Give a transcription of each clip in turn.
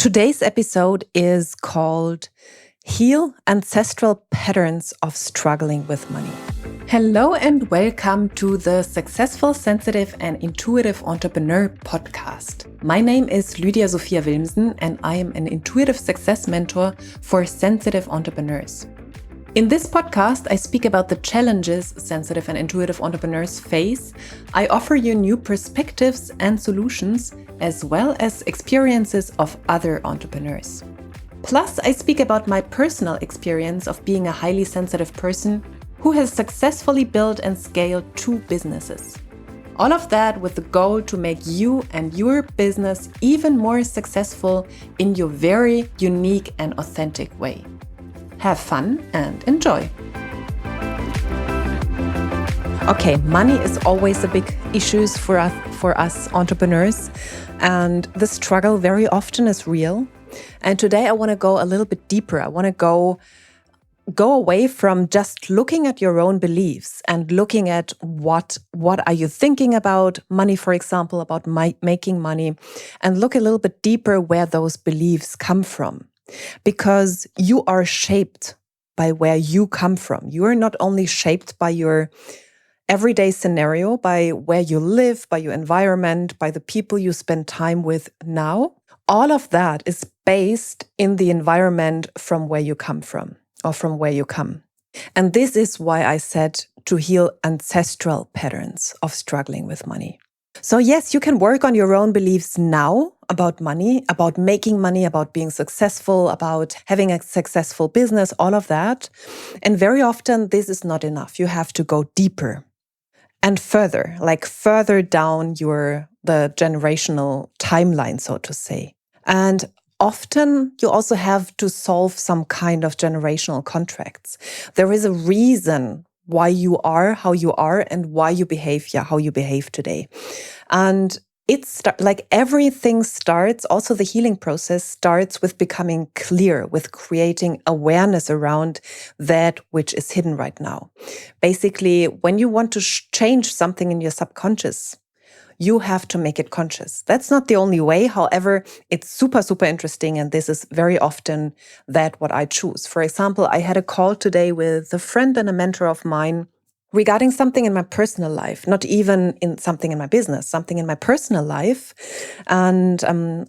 Today's episode is called Heal Ancestral Patterns of Struggling with Money. Hello and welcome to the Successful, Sensitive and Intuitive Entrepreneur podcast. My name is Lydia Sophia Wilmsen and I am an intuitive success mentor for sensitive entrepreneurs. In this podcast, I speak about the challenges sensitive and intuitive entrepreneurs face. I offer you new perspectives and solutions, as well as experiences of other entrepreneurs. Plus, I speak about my personal experience of being a highly sensitive person who has successfully built and scaled 2 businesses. All of that with the goal to make you and your business even more successful in your very unique and authentic way. Have fun and enjoy. Okay, money is always a big issue for us entrepreneurs, and the struggle very often is real. And today I want to go a little bit deeper. I want to go away from just looking at your own beliefs and looking at what are you thinking about money, for example, about making money, and look a little bit deeper where those beliefs come from. Because you are shaped by where you come from. You are not only shaped by your everyday scenario, by where you live, by your environment, by the people you spend time with now. All of that is based in the environment from where you come from or from where you come. And this is why I said to heal ancestral patterns of struggling with money. So yes, you can work on your own beliefs now about money, about making money, about being successful, about having a successful business, all of that. And very often this is not enough. You have to go deeper and further, like further down the generational timeline, so to say. And often you also have to solve some kind of generational contracts. There is a reason why you are how you are and why you behave how you behave today. And it's like everything starts, also the healing process starts with becoming clear, with creating awareness around that which is hidden right now. Basically, when you want to change something in your subconscious, you have to make it conscious. That's not the only way. However, it's super, super interesting. And this is very often what I choose. For example, I had a call today with a friend and a mentor of mine regarding something in my personal life, not even in something in my business, something in my personal life. And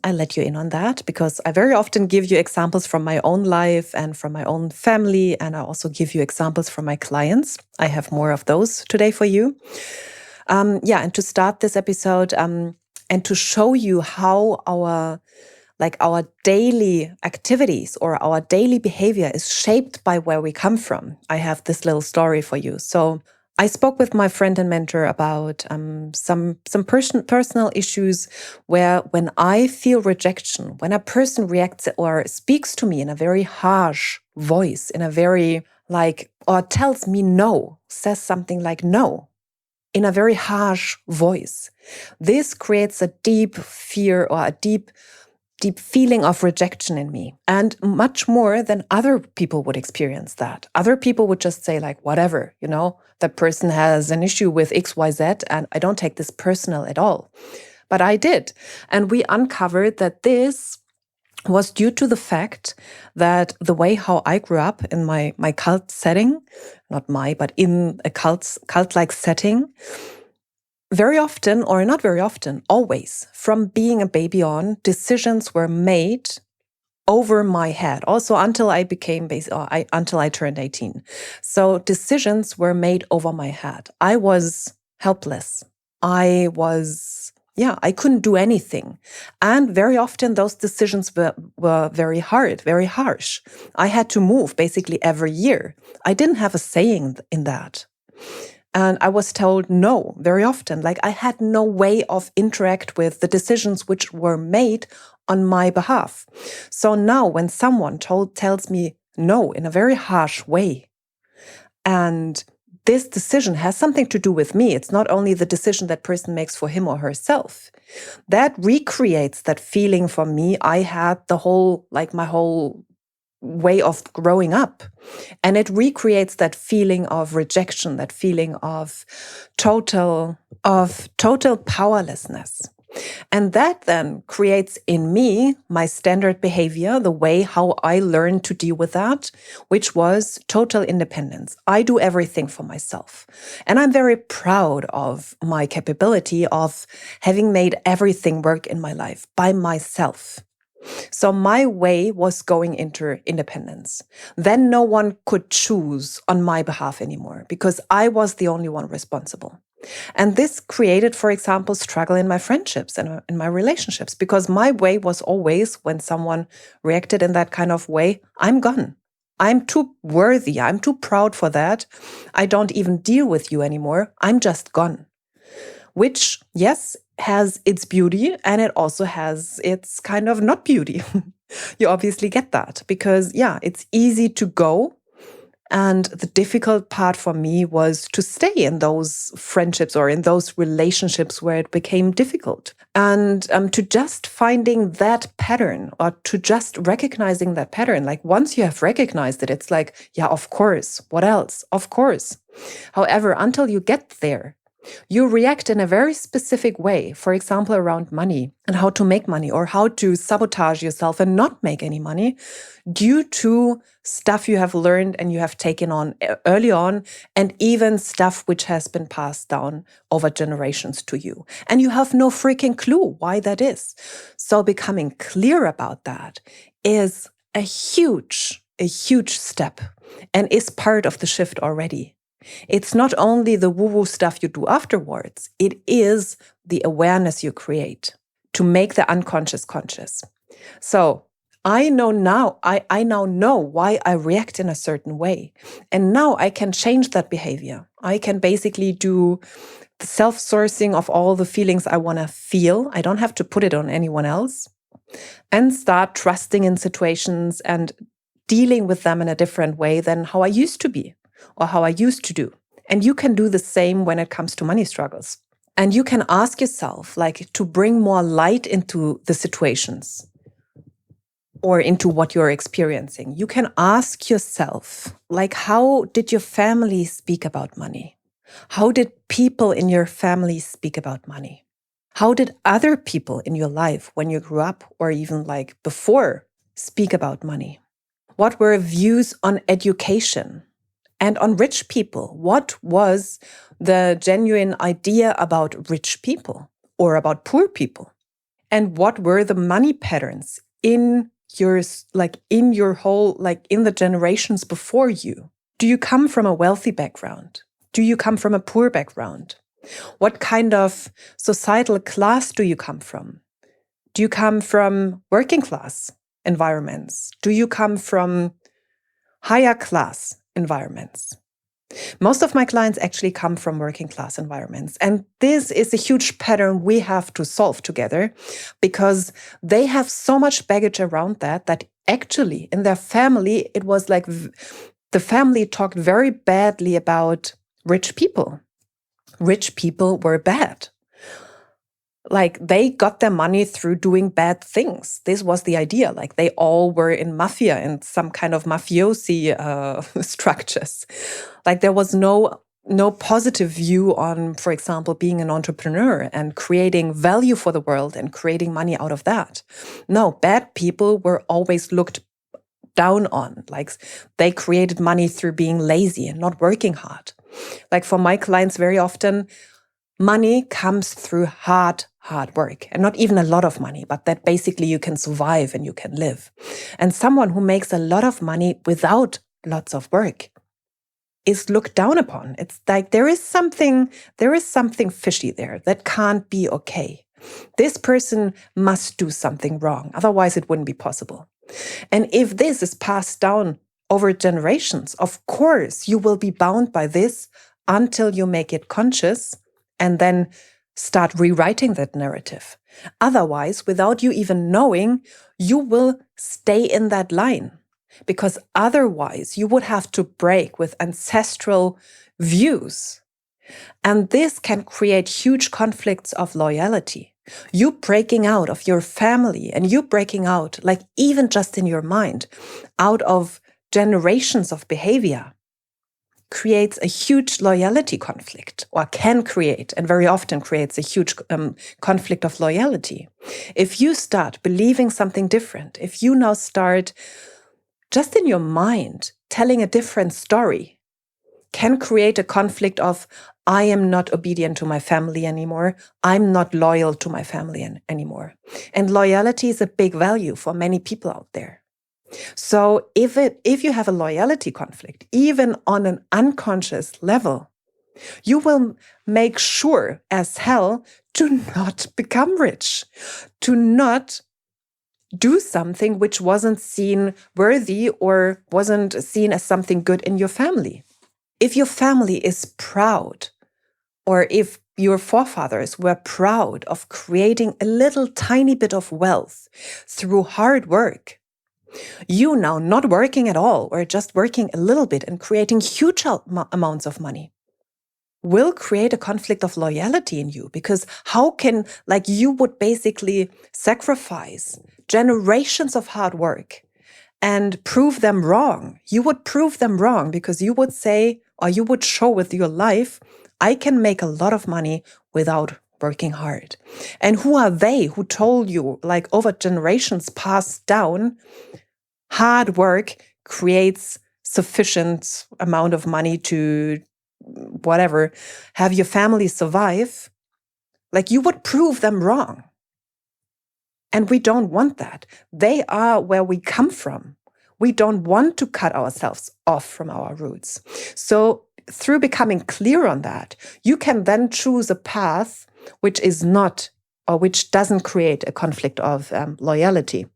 I let you in on that because I very often give you examples from my own life and from my own family. And I also give you examples from my clients. I have more of those today for you. And to start this episode and to show you how our daily activities or our daily behavior is shaped by where we come from, I have this little story for you. So I spoke with my friend and mentor about some personal issues where when I feel rejection, when a person reacts or speaks to me in a very harsh voice, in a very or tells me no, says something like no, in a very harsh voice. This creates a deep fear or a deep feeling of rejection in me, and much more than other people would experience that. Other people would just say whatever, that person has an issue with XYZ and I don't take this personal at all. But I did. And we uncovered that this was due to the fact that the way how I grew up in my cult setting, but in a cult-like setting, very often, or not very often, always, from being a baby on, decisions were made over my head. Also until I until I turned 18. So decisions were made over my head. I was helpless. I couldn't do anything. And very often those decisions were very hard, very harsh. I had to move basically every year. I didn't have a saying in that. And I was told no very often. I had no way of interact with the decisions which were made on my behalf. So now when someone tells me no in a very harsh way, and this decision has something to do with me, it's not only the decision that person makes for him or herself, that recreates that feeling for me I had my whole way of growing up. And it recreates that feeling of rejection, that feeling of total powerlessness. And that then creates in me my standard behavior, the way how I learned to deal with that, which was total independence. I do everything for myself. And I'm very proud of my capability of having made everything work in my life by myself. So my way was going into independence. Then no one could choose on my behalf anymore because I was the only one responsible. And this created, for example, struggle in my friendships and in my relationships, because my way was always, when someone reacted in that kind of way, I'm gone. I'm too worthy. I'm too proud for that. I don't even deal with you anymore. I'm just gone. Which, yes, has its beauty, and it also has its kind of not beauty. You obviously get that because, yeah, it's easy to go. And the difficult part for me was to stay in those friendships or in those relationships where it became difficult. And to just finding that pattern, or to just recognizing that pattern. Like once you have recognized it, it's like, yeah, of course. What else? Of course. However, until you get there, you react in a very specific way, for example, around money and how to make money or how to sabotage yourself and not make any money due to stuff you have learned and you have taken on early on, and even stuff which has been passed down over generations to you. And you have no freaking clue why that is. So becoming clear about that is a huge step and is part of the shift already. It's not only the woo-woo stuff you do afterwards, it is the awareness you create to make the unconscious conscious. So I know now, I now know why I react in a certain way. And now I can change that behavior. I can basically do the self-sourcing of all the feelings I want to feel. I don't have to put it on anyone else. And start trusting in situations and dealing with them in a different way than how I used to be or how I used to do. And you can do the same when it comes to money struggles. And you can ask yourself, like, to bring more light into the situations or into what you're experiencing. You can ask yourself, like, how did your family speak about money? How did people in your family speak about money? How did other people in your life when you grew up or even like before speak about money? What were views on education? And on rich people, what was the genuine idea about rich people or about poor people? And what were the money patterns in your whole, like in the generations before you? Do you come from a wealthy background? Do you come from a poor background? What kind of societal class do you come from? Do you come from working class environments? Do you come from higher class environments? Most of my clients actually come from working class environments. And this is a huge pattern we have to solve together because they have so much baggage around that actually in their family, it was like the family talked very badly about rich people. Rich people were bad. Like they got their money through doing bad things. This was the idea. Like they all were in mafia and some kind of mafiosi structures. Like there was no positive view on, for example, being an entrepreneur and creating value for the world and creating money out of that. No, bad people were always looked down on. Like they created money through being lazy and not working hard. Like for my clients, very often, money comes through hard work, and not even a lot of money, but that basically you can survive and you can live. And someone who makes a lot of money without lots of work is looked down upon. It's like there is something fishy there that can't be okay. This person must do something wrong, otherwise it wouldn't be possible. And if this is passed down over generations, of course you will be bound by this until you make it conscious and then start rewriting that narrative. Otherwise, without you even knowing, you will stay in that line. Because otherwise, you would have to break with ancestral views. And this can create huge conflicts of loyalty. You breaking out of your family and you breaking out, like even just in your mind, out of generations of behavior creates a huge loyalty conflict, or can create, and very often creates a huge conflict of loyalty. If you start believing something different, if you now start just in your mind telling a different story, can create a conflict of, I am not obedient to my family anymore. I'm not loyal to my family anymore. And loyalty is a big value for many people out there. So if you have a loyalty conflict, even on an unconscious level, you will make sure as hell to not become rich, to not do something which wasn't seen worthy or wasn't seen as something good in your family. If your family is proud, or if your forefathers were proud of creating a little tiny bit of wealth through hard work, you now not working at all or just working a little bit and creating huge amounts of money will create a conflict of loyalty in you, because how can, like, you would basically sacrifice generations of hard work and prove them wrong. You would prove them wrong because you would say, or you would show with your life, I can make a lot of money without working hard. And who are they who told you, like, over generations passed down, hard work creates sufficient amount of money to whatever, have your family survive? Like, you would prove them wrong. And we don't want that. They are where we come from. We don't want to cut ourselves off from our roots. So through becoming clear on that, you can then choose a path which is not, or which doesn't create a conflict of loyalty.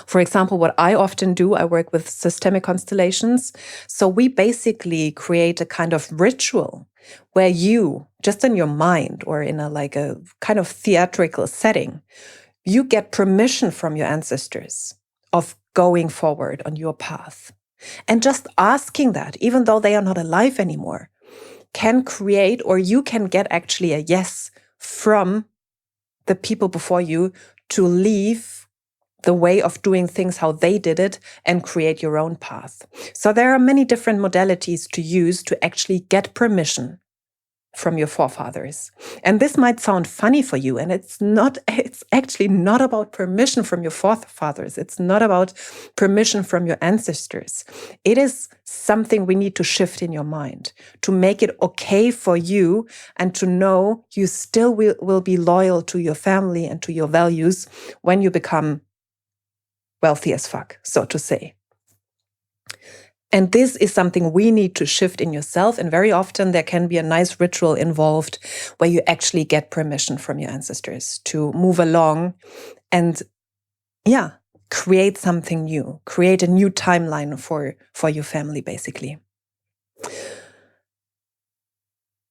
For example, what I often do, I work with systemic constellations. So we basically create a kind of ritual where you, just in your mind or in a kind of theatrical setting, you get permission from your ancestors of going forward on your path. And just asking that, even though they are not alive anymore, can create, or you can get actually a yes from the people before you to leave the way of doing things how they did it and create your own path. So there are many different modalities to use to actually get permission from your forefathers. And this might sound funny for you, and it's actually not about permission from your forefathers. It's not about permission from your ancestors. It is something we need to shift in your mind to make it okay for you and to know you still will be loyal to your family and to your values when you become wealthy as fuck, so to say. And this is something we need to shift in yourself. And very often there can be a nice ritual involved where you actually get permission from your ancestors to move along and, create something new, create a new timeline for your family, basically.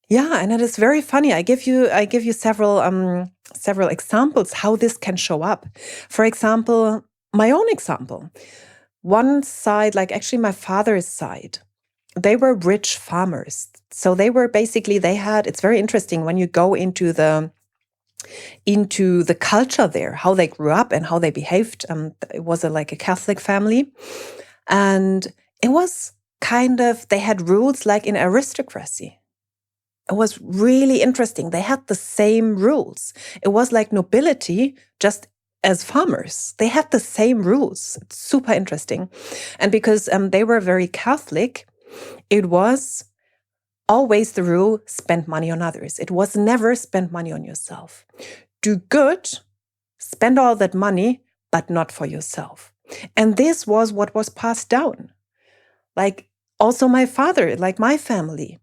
Yeah, and it is very funny. I give you several examples how this can show up. For example, my own example. One side, like actually my father's side, they were rich farmers. So they were basically, it's very interesting when you go into the culture there, how they grew up and how they behaved. It was like a Catholic family. And it was kind of, they had rules like in aristocracy. It was really interesting. They had the same rules. It was like nobility, just as farmers. They had the same rules. It's super interesting. And because they were very Catholic, it was always the rule, spend money on others. It was never spend money on yourself. Do good, spend all that money, but not for yourself. And this was what was passed down. Like also my father, like my family.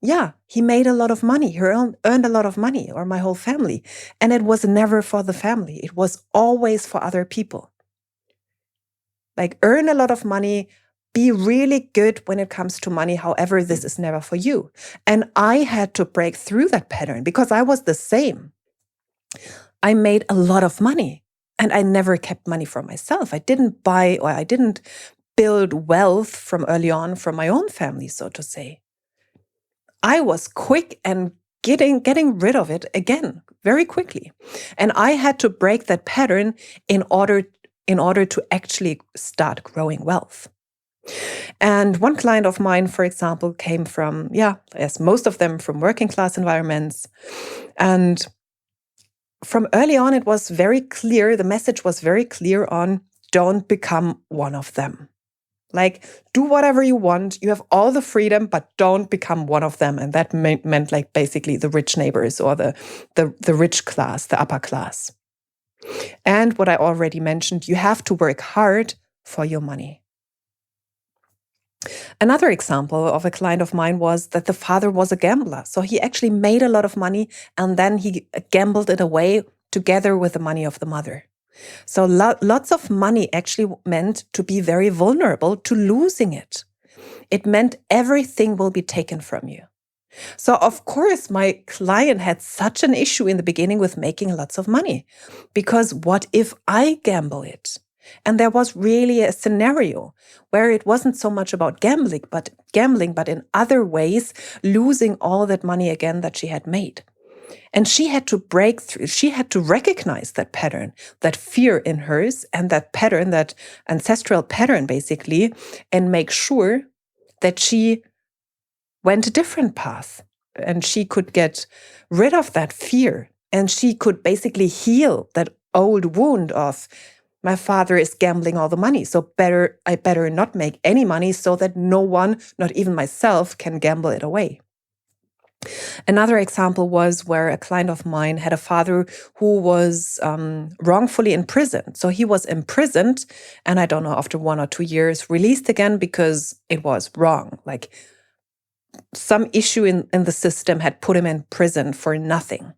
Yeah, he made a lot of money. He earned a lot of money, or my whole family. And it was never for the family. It was always for other people. Like, earn a lot of money, be really good when it comes to money. However, this is never for you. And I had to break through that pattern because I was the same. I made a lot of money and I never kept money for myself. I didn't buy, or I didn't build wealth from early on from my own family, so to say. I was quick and getting rid of it again very quickly. And I had to break that pattern in order to actually start growing wealth. And one client of mine, for example, came from, as most of them, from working class environments. And from early on, it was very clear, the message was very clear on don't become one of them. Like, do whatever you want. You have all the freedom, but don't become one of them. And that meant like basically the rich neighbors or the rich class, the upper class. And what I already mentioned, you have to work hard for your money. Another example of a client of mine was that the father was a gambler. So he actually made a lot of money and then he gambled it away together with the money of the mother. So lots of money actually meant to be very vulnerable to losing it. It meant everything will be taken from you. So of course, my client had such an issue in the beginning with making lots of money, because what if I gamble it? And there was really a scenario where it wasn't so much about gambling, but in other ways, losing all that money again that she had made. And she had to break through, she had to recognize that pattern, that fear in hers, and that pattern, that ancestral pattern, basically, and make sure that she went a different path and she could get rid of that fear and she could basically heal that old wound of my father is gambling all the money. So I better not make any money so that no one, not even myself, can gamble it away. Another example was where a client of mine had a father who was wrongfully imprisoned. So he was imprisoned and I don't know, after 1 or 2 years, released again because it was wrong. Like some issue in the system had put him in prison for nothing.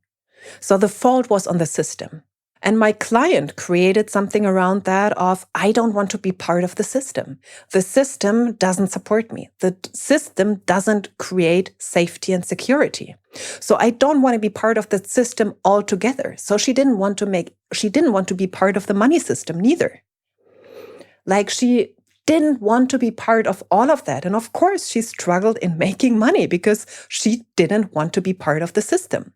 So the fault was on the system. And my client created something around that of, I don't want to be part of the system. The system doesn't support me. The system doesn't create safety and security. So I don't want to be part of the system altogether. So she didn't want to be part of the money system neither. Like she didn't want to be part of all of that. And of course, she struggled in making money because she didn't want to be part of the system.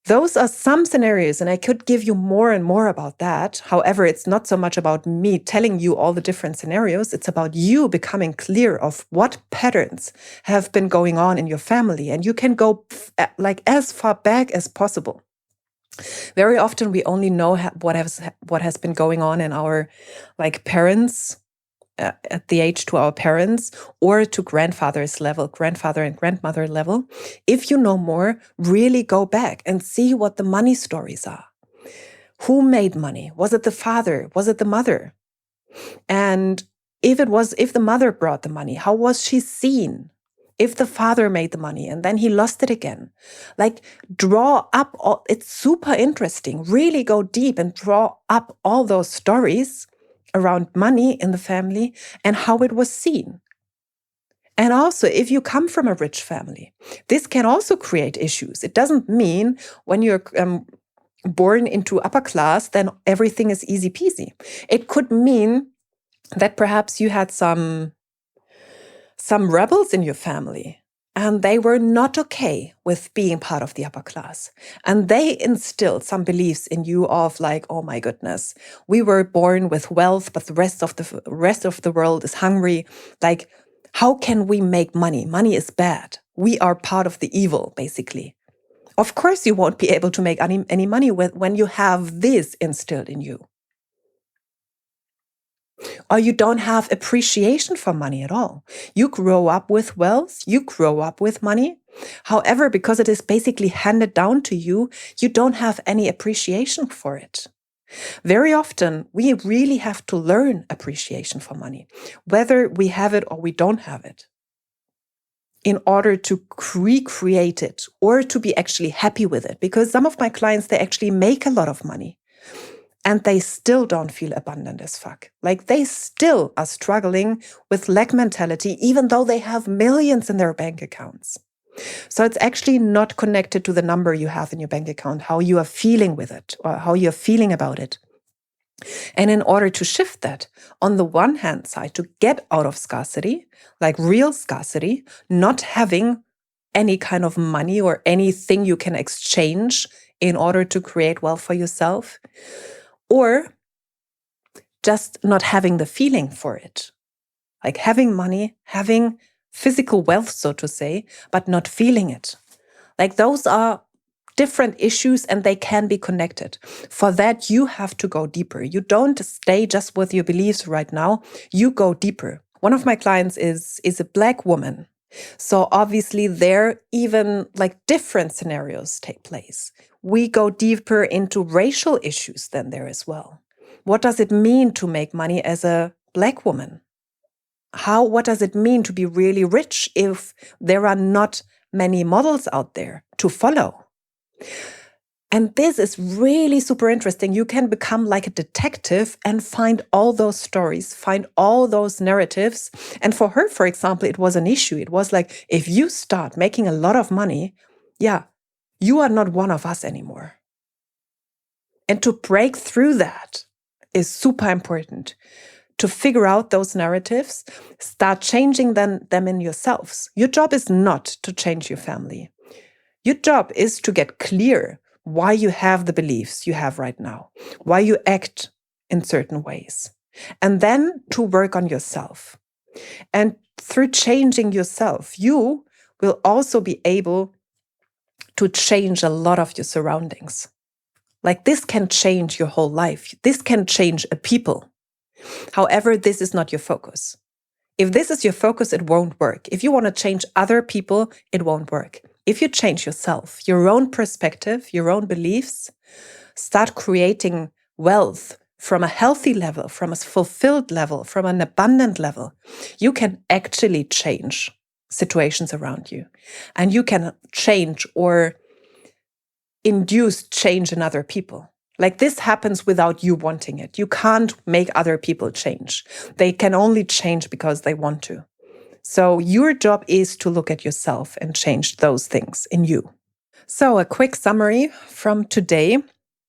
Those are some scenarios, and I could give you more and more about that. However, it's not so much about me telling you all the different scenarios. It's about you becoming clear of what patterns have been going on in your family. And you can go like as far back as possible. Very often we only know what has been going on in our parents, at the age to our parents, or to grandfather and grandmother level. If you know more, really go back and see what the money stories are. Who made money? Was it the father? Was it the mother? And if the mother brought the money, how was she seen? If the father made the money and then he lost it again, draw up it's super interesting. Really go deep and draw up all those stories around money in the family and how it was seen. And also, if you come from a rich family, this can also create issues. It doesn't mean when you're born into upper class, then everything is easy peasy. It could mean that perhaps you had some rebels in your family and they were not okay with being part of the upper class. And they instilled some beliefs in you of oh my goodness, we were born with wealth, but the rest of the world is hungry. How can we make money? Money is bad. We are part of the evil, basically. Of course, you won't be able to make any money when you have this instilled in you. Or you don't have appreciation for money at all. You grow up with wealth, you grow up with money. However, because it is basically handed down to you, you don't have any appreciation for it. Very often, we really have to learn appreciation for money, whether we have it or we don't have it, in order to recreate it or to be actually happy with it. Because some of my clients, they actually make a lot of money. And they still don't feel abundant as fuck. They still are struggling with lack mentality, even though they have millions in their bank accounts. So it's actually not connected to the number you have in your bank account, how you are feeling with it or how you're feeling about it. And in order to shift that, on the one hand side, to get out of scarcity, real scarcity, not having any kind of money or anything you can exchange in order to create wealth for yourself, or just not having the feeling for it. like having money, having physical wealth, so to say, but not feeling it. Like those are different issues and they can be connected. For that, you have to go deeper. You don't stay just with your beliefs right now. You go deeper. One of my clients is a Black woman. So obviously there even like different scenarios take place. We go deeper into racial issues then there as well. What does it mean to make money as a Black woman? What does it mean to be really rich if there are not many models out there to follow? And this is really super interesting. You can become like a detective and find all those stories, find all those narratives. And for her, for example, it was an issue. It was like, if you start making a lot of money, you are not one of us anymore. And to break through that is super important. To figure out those narratives, start changing them in yourselves. Your job is not to change your family. Your job is to get clear why you have the beliefs you have right now, why you act in certain ways, and then to work on yourself. And through changing yourself, you will also be able to change a lot of your surroundings. Like this can change your whole life. This can change a people. However, this is not your focus. If this is your focus, it won't work. If you want to change other people, it won't work. If you change yourself, your own perspective, your own beliefs, start creating wealth from a healthy level, from a fulfilled level, from an abundant level, you can actually change situations around you. And you can change or induce change in other people. Like this happens without you wanting it. You can't make other people change. They can only change because they want to. So your job is to look at yourself and change those things in you. So a quick summary from today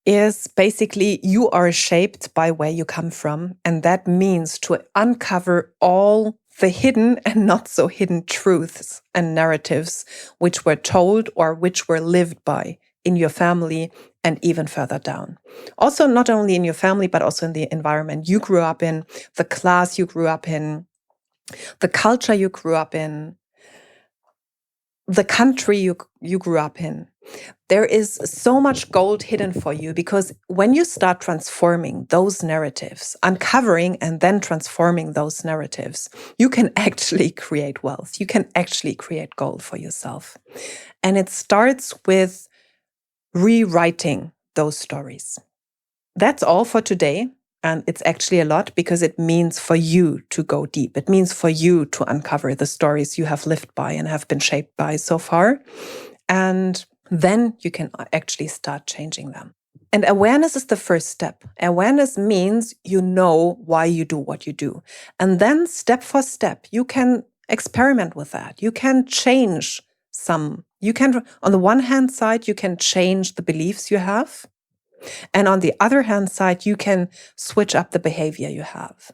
is basically you are shaped by where you come from. And that means to uncover all the hidden and not so hidden truths and narratives which were told or which were lived by in your family and even further down. Also, not only in your family, but also in the environment you grew up in, the class you grew up in, the culture you grew up in, the country you grew up in. There is so much gold hidden for you because when you start transforming those narratives, uncovering and then transforming those narratives, you can actually create wealth. You can actually create gold for yourself. And it starts with rewriting those stories. That's all for today. And it's actually a lot because it means for you to go deep. It means for you to uncover the stories you have lived by and have been shaped by so far. And then you can actually start changing them. And awareness is the first step. Awareness means you know why you do what you do. And then step for step, you can experiment with that. You can change some. You can, on the one hand side, you can change the beliefs you have. And on the other hand side, you can switch up the behavior you have.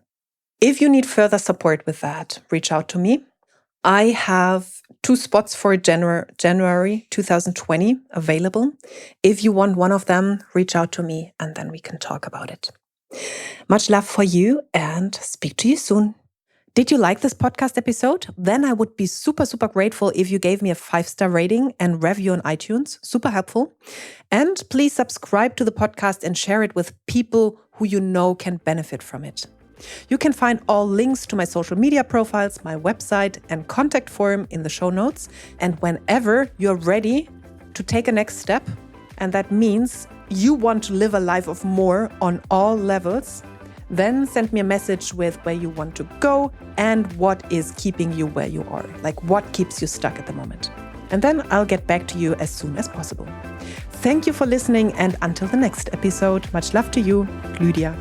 If you need further support with that, reach out to me. I have 2 spots for January 2020 available. If you want one of them, reach out to me and then we can talk about it. Much love for you and speak to you soon. Did you like this podcast episode? Then I would be super, super grateful if you gave me a 5-star rating and review on iTunes. Super helpful. And please subscribe to the podcast and share it with people who you know can benefit from it. You can find all links to my social media profiles, my website, and contact form in the show notes. And whenever you're ready to take a next step, and that means you want to live a life of more on all levels, then send me a message with where you want to go and what is keeping you where you are, like what keeps you stuck at the moment. And then I'll get back to you as soon as possible. Thank you for listening, and until the next episode, much love to you, Lydia.